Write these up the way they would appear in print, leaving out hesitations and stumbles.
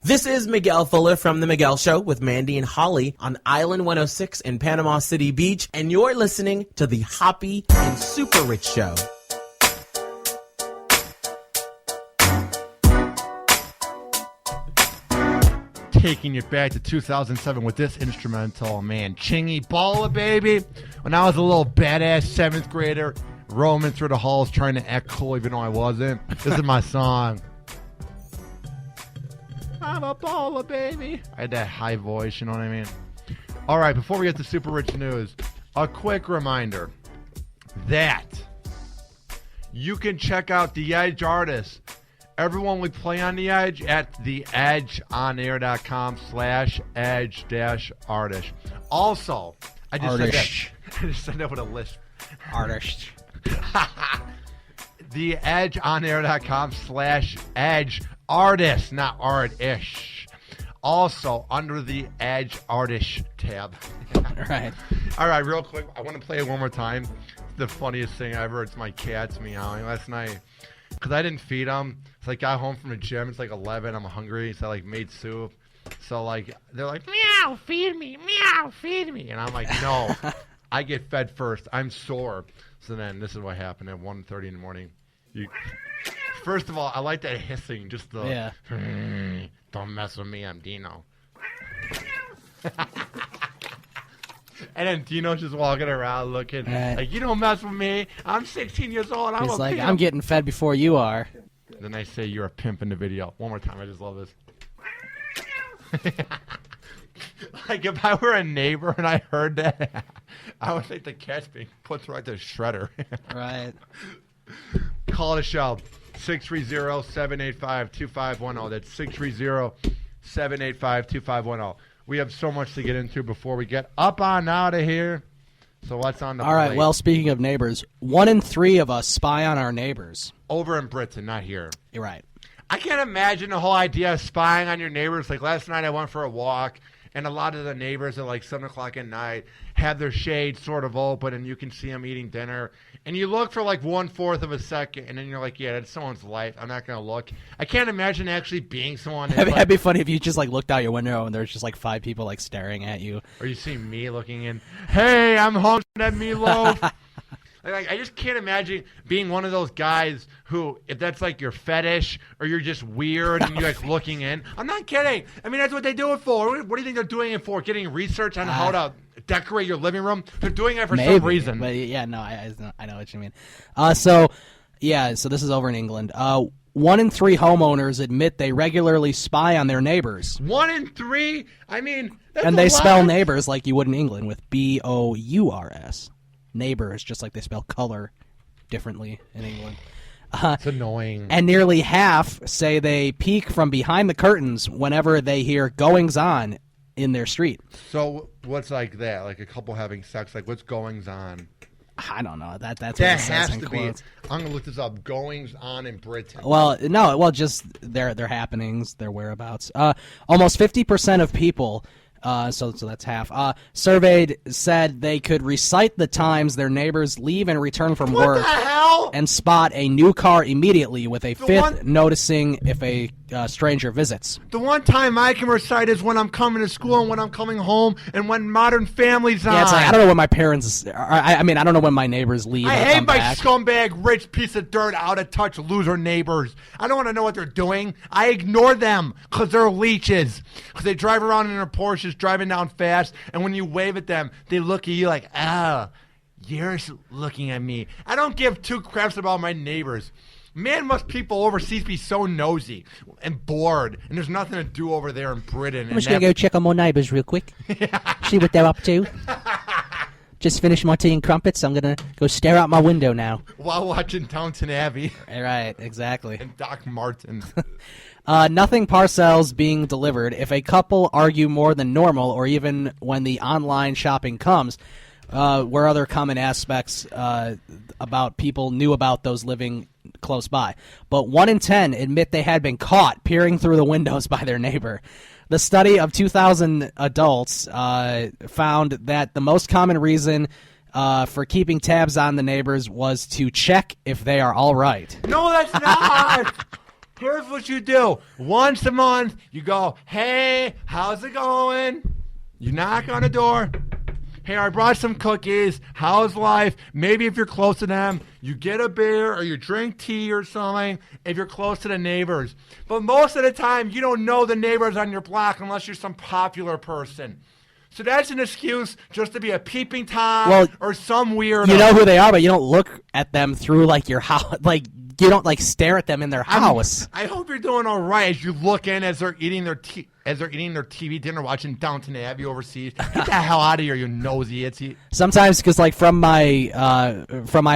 This is Miguel Fuller from The Miguel Show with Mandy and Holly on Island 106 in Panama City Beach, and you're listening to the Hoppy and Super Rich Show. Taking it back to 2007 with this instrumental, man. Chingy Baller, baby. When I was a little badass 7th grader, roaming through the halls trying to act cool even though I wasn't. This is my song. I'm a baller, baby. I had that high voice, you know what I mean? All right, before we get to Super Rich News, a quick reminder that you can check out The Edge Artists. Everyone we play on The Edge at theedgeonair.com/edge-artist. Also, I just said that with a lisp. Artist. theedgeonair.com/edge-artist, not art-ish. Also, under the Edge Artist tab. Right. All right, real quick, I want to play it one more time. It's the funniest thing ever. It's my cats meowing last night. Because I didn't feed them. So I got home from the gym. It's like 11. I'm hungry. So I like made soup. So like they're like, meow, feed me. Meow, feed me. And I'm like, no. I get fed first. I'm sore. So then this is what happened at 1:30 in the morning. First of all, I like that hissing. Just the, don't mess with me. I'm Dino. And then Dino's just walking around looking like, you don't mess with me. I'm 16 years old. He's like, pimp. I'm getting fed before you are. Then I say you're a pimp in the video. One more time. I just love this. Like if I were a neighbor and I heard that, I would think the cat's being put right to the shredder. Right. Call the show. 630-785-2510. That's 630-785-2510. We have so much to get into before we get up on out of here. So what's on the plate? All right, well, speaking of neighbors, 1 in 3 of us spy on our neighbors. Over in Britain, not here. You're right. I can't imagine the whole idea of spying on your neighbors. Like last night I went for a walk, and a lot of the neighbors at like 7 o'clock at night have their shades sort of open, and you can see them eating dinner. And you look for like 1/4 of a second, and then you're like, yeah, that's someone's life. I'm not going to look. I can't imagine actually being someone. That'd be funny if you just like looked out your window and there's just like 5 people like staring at you. Or you see me looking in, hey, I'm hungry at meatloaf. Like, I just can't imagine being one of those guys who, if that's like your fetish or you're just weird and you're like looking in. I'm not kidding. I mean, that's what they do it for. What do you think they're doing it for? Getting research on how to decorate your living room? They're doing it for some reason. But yeah, no, I know what you mean. So this is over in England. 1 in 3 homeowners admit they regularly spy on their neighbors. 1 in 3? I mean, that's and they spell neighbors like you would in England with B-O-U-R-S. Neighbors, just like they spell color differently in England. It's annoying. And nearly half say they peek from behind the curtains whenever they hear goings-on in their street. So what's like that? Like a couple having sex? Like what's goings-on? I don't know. That's what that it says has in to quotes. be. I'm gonna look this up. Goings on in Britain. Well, no. Well, just their happenings, their whereabouts. Almost 50% of people. So that's half. Surveyed said they could recite the times their neighbors leave and return from work and spot a new car immediately, with a fifth noticing if a stranger visits. The one time I can recite is when I'm coming to school and when I'm coming home and when Modern Family's on. Yeah, it's like, I don't know when my parents. I mean, I don't know when my neighbors leave. I or hate come my back. scumbag, rich piece of dirt, out of touch loser neighbors. I don't want to know what they're doing. I ignore them because they're leeches. Because they drive around in their Porsches, driving down fast, and when you wave at them, they look at you like, oh, you're looking at me. I don't give 2 craps about my neighbors. Man, must people overseas be so nosy and bored, and there's nothing to do over there in Britain. I'm just going to go check on my neighbours real quick. See what they're up to. Just finished my tea and crumpets. I'm going to go stare out my window now. While watching Downton Abbey. Right, exactly. And Doc Martin. Nothing parcels being delivered. If a couple argue more than normal, or even when the online shopping comes, were other common aspects about people knew about those living close by. But 1 in 10 admit they had been caught peering through the windows by their neighbor. The study of 2,000 adults found that the most common reason for keeping tabs on the neighbors was to check if they are all right. No, that's not. Here's what you do. Once a month, you go, hey, how's it going? You knock on the door. Hey, I brought some cookies. How's life? Maybe if you're close to them, you get a beer or you drink tea or something if you're close to the neighbors. But most of the time, you don't know the neighbors on your block unless you're some popular person. So that's an excuse just to be a peeping Tom or some weirdo. You know who they are, but you don't look at them through like your house. Like you don't like stare at them in their house. I hope you're doing all right as you look in as they're eating their TV dinner, watching Downton Abbey overseas. Get the hell out of here, you nosy itsy. Sometimes, because like from my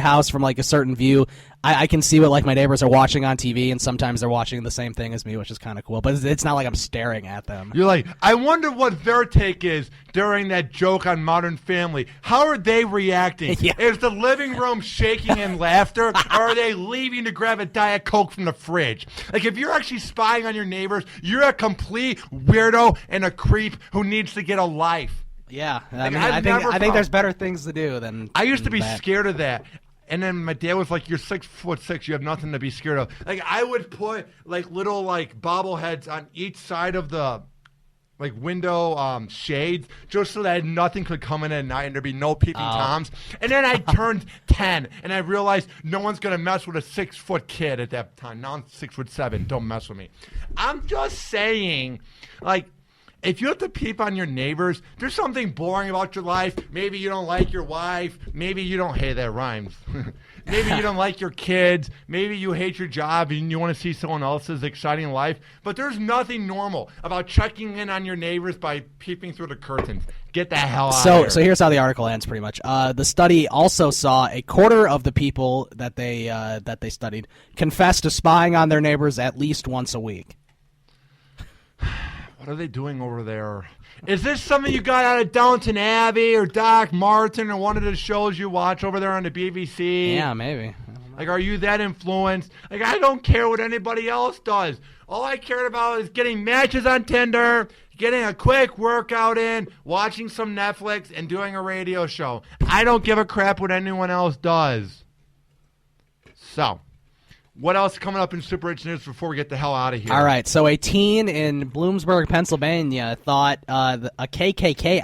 house, from like a certain view, I can see what like my neighbors are watching on TV, and sometimes they're watching the same thing as me, which is kind of cool. But it's not like I'm staring at them. You're like, I wonder what their take is during that joke on Modern Family. How are they reacting? Yeah. Is the living room shaking in laughter, or are they leaving to grab a Diet Coke from the fridge? Like, if you're actually spying on your neighbors, you're a complete weirdo and a creep who needs to get a life. Yeah, Like, I think there's better things to do than. I used to be that. scared of that. And then my dad was like, "You're 6'6". You have nothing to be scared of." Like, I would put like little like bobbleheads on each side of the like window shades just so that nothing could come in at night and there'd be no peeping toms. And then I turned 10 and I realized no one's gonna mess with a 6-foot kid at that time. Now I'm 6'7". Don't mess with me. I'm just saying, like, if you have to peep on your neighbors, there's something boring about your life. Maybe you don't like your wife. Maybe you don't. Hey, that rhymes. Maybe you don't like your kids. Maybe you hate your job and you want to see someone else's exciting life. But there's nothing normal about checking in on your neighbors by peeping through the curtains. Get the hell out of here. So here's how the article ends, pretty much. The study also saw a quarter of the people that they studied confess to spying on their neighbors at least once a week. What are they doing over there? Is this something you got out of Downton Abbey or Doc Martin or one of the shows you watch over there on the BBC? Yeah, maybe. Like, are you that influenced? Like, I don't care what anybody else does. All I cared about is getting matches on Tinder, getting a quick workout in, watching some Netflix, and doing a radio show. I don't give a crap what anyone else does. So, what else is coming up in Super Rich News before we get the hell out of here? All right, so a teen in Bloomsburg, Pennsylvania, thought a KKK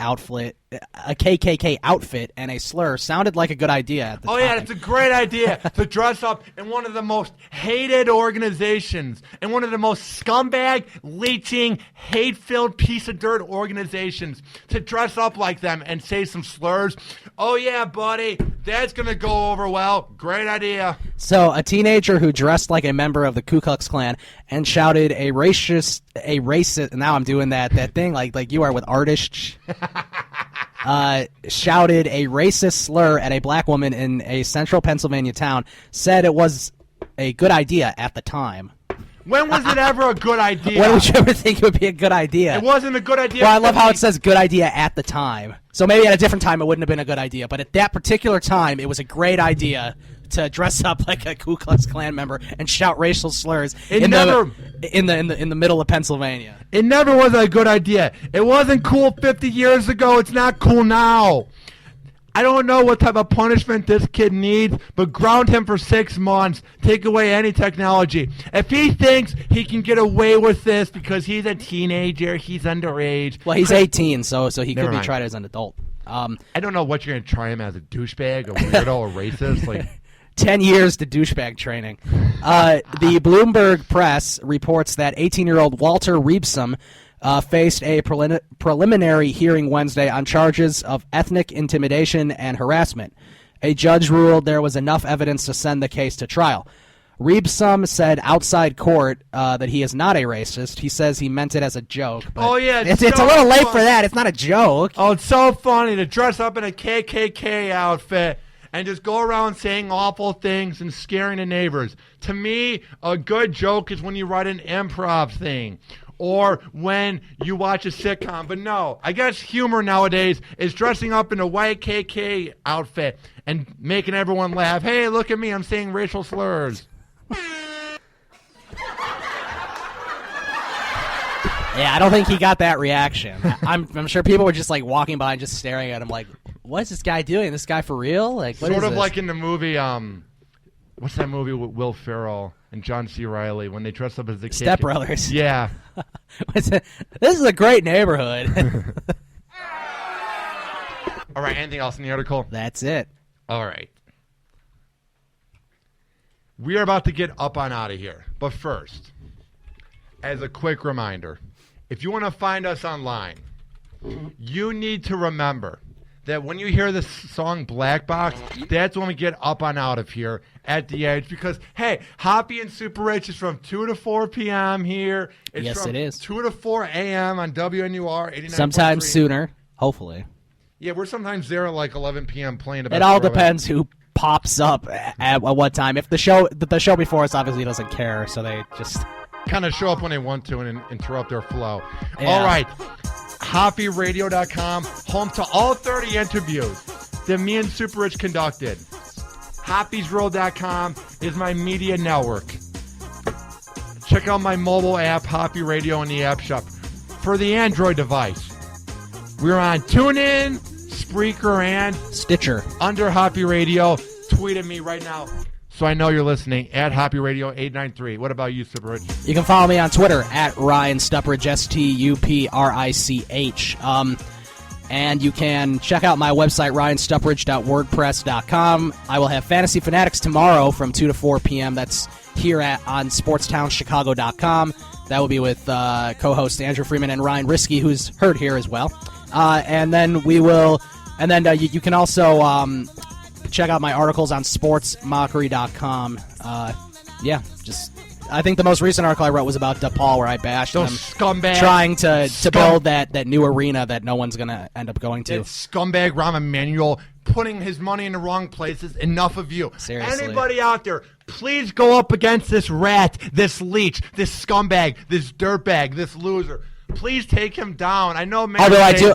outfit and a slur sounded like a good idea at the time. Yeah, it's a great idea to dress up in one of the most hated organizations and one of the most scumbag, leeching, hate-filled piece of dirt organizations, to dress up like them and say some slurs. Oh yeah, buddy, that's going to go over well. Great idea. So a teenager who dressed like a member of the Ku Klux Klan and shouted a racist, now I'm doing that thing like you are with artists. Shouted a racist slur at a black woman in a central Pennsylvania town, said it was a good idea at the time. When was it ever a good idea? When would you ever think it would be a good idea? It wasn't a good idea. Well, I love how it says good idea at the time. So maybe at a different time it wouldn't have been a good idea, but at that particular time it was a great idea to dress up like a Ku Klux Klan member and shout racial slurs in the middle of Pennsylvania. It never was a good idea. It wasn't cool 50 years ago. It's not cool now. I don't know what type of punishment this kid needs, but ground him for 6 months. Take away any technology. If he thinks he can get away with this because he's a teenager, he's underage. Well, he's 18, so he could be mind. tried as an adult. I don't know what you're going to try him as, a douchebag, a weirdo, a racist. Like 10 years to douchebag training. The Bloomberg Press reports that 18-year-old Walter Reebsum faced a preliminary hearing Wednesday on charges of ethnic intimidation and harassment. A judge ruled there was enough evidence to send the case to trial. Reebsum said outside court that he is not a racist. He says he meant it as a joke. Oh, yeah. It's a little late for that. It's not a joke. Oh, it's so funny to dress up in a KKK outfit and just go around saying awful things and scaring the neighbors. To me, a good joke is when you write an improv thing or when you watch a sitcom. But no, I guess humor nowadays is dressing up in a white KK outfit and making everyone laugh. Hey, look at me, I'm saying racial slurs. Yeah, I don't think he got that reaction. I'm sure people were just like walking by and just staring at him like, what is this guy doing? This guy for real? Like, what sort is of this? like in the movie what's that movie with Will Ferrell and John C. Reilly when they dress up as the Step Brothers. Yeah. This is a great neighborhood. All right, anything else in the article? That's it. All right. We are about to get up on out of here. But first, as a quick reminder, if you want to find us online, you need to remember that when you hear the song Black Box, that's when we get up on out of here at the edge. Because, hey, Hoppy and Super Rich is from 2 to 4 p.m. here. It's Yes, from it is. 2 to 4 a.m. on WNUR 89.3. Sometimes sooner, hopefully. Yeah, we're sometimes there at like 11 p.m. playing the best It all throwback. depends who pops up at what time. If the show before us obviously doesn't care, so they just kind of show up when they want to and interrupt their flow. Yeah. All right. HoppyRadio.com, home to all 30 interviews that me and Super Rich conducted. HoppysRoll.com is my media network. Check out my mobile app, Hoppy Radio, in the App Shop. For the Android device, we're on TuneIn, Spreaker, and Stitcher. Under Hoppy Radio. Tweet at me right now so I know you're listening, at Hoppy Radio 893. What about you, Super Rich? You can follow me on Twitter at Ryan Stuprich, STUPRICH. And you can check out my website, ryanstuprich.wordpress.com. I will have Fantasy Fanatics tomorrow from 2 to 4 p.m. That's here on sportstownchicago.com. That will be with co-host Andrew Freeman and Ryan Risky, who's heard here as well. And then we will, and then you can also check out my articles on sportsmockery.com. I think the most recent article I wrote was about DePaul, where I bashed Those them scumbags. trying to build that new arena that no one's going to end up going to. That scumbag Rahm Emanuel putting his money in the wrong places. Enough of you. Seriously. Anybody out there, please go up against this rat, this leech, this scumbag, this dirtbag, this loser. Please take him down. I know, man.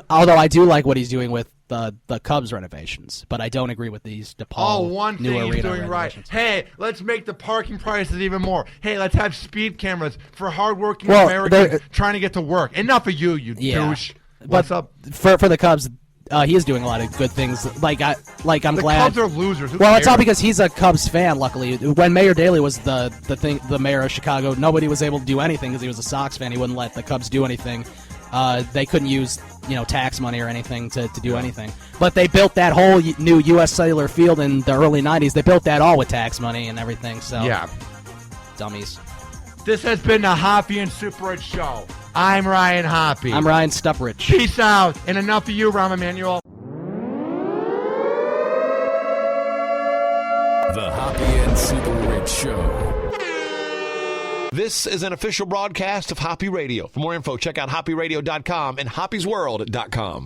Although I do like what he's doing with the Cubs renovations, but I don't agree with these DePaul one new thing arena he's doing right. Hey, let's make the parking prices even more. Hey, let's have speed cameras for hardworking Americans trying to get to work. Enough of you douche. What's up? For the Cubs, he is doing a lot of good things. I'm glad. The Cubs are losers. Who Well, it's cares? all because he's a Cubs fan. Luckily, when Mayor Daley was the mayor of Chicago, nobody was able to do anything because he was a Sox fan. He wouldn't let the Cubs do anything. They couldn't use tax money or anything to do anything. But they built that whole new U.S. Cellular Field in the early 90s. They built that all with tax money and everything. So yeah, dummies. This has been the Hoppy and Super Rich Show. I'm Ryan Hoppy. I'm Ryan Stuprich. Peace out. And enough of you, Rahm Emanuel. The Hoppy and Super Rich Show. This is an official broadcast of Hoppy Radio. For more info, check out hoppyradio.com and hoppysworld.com.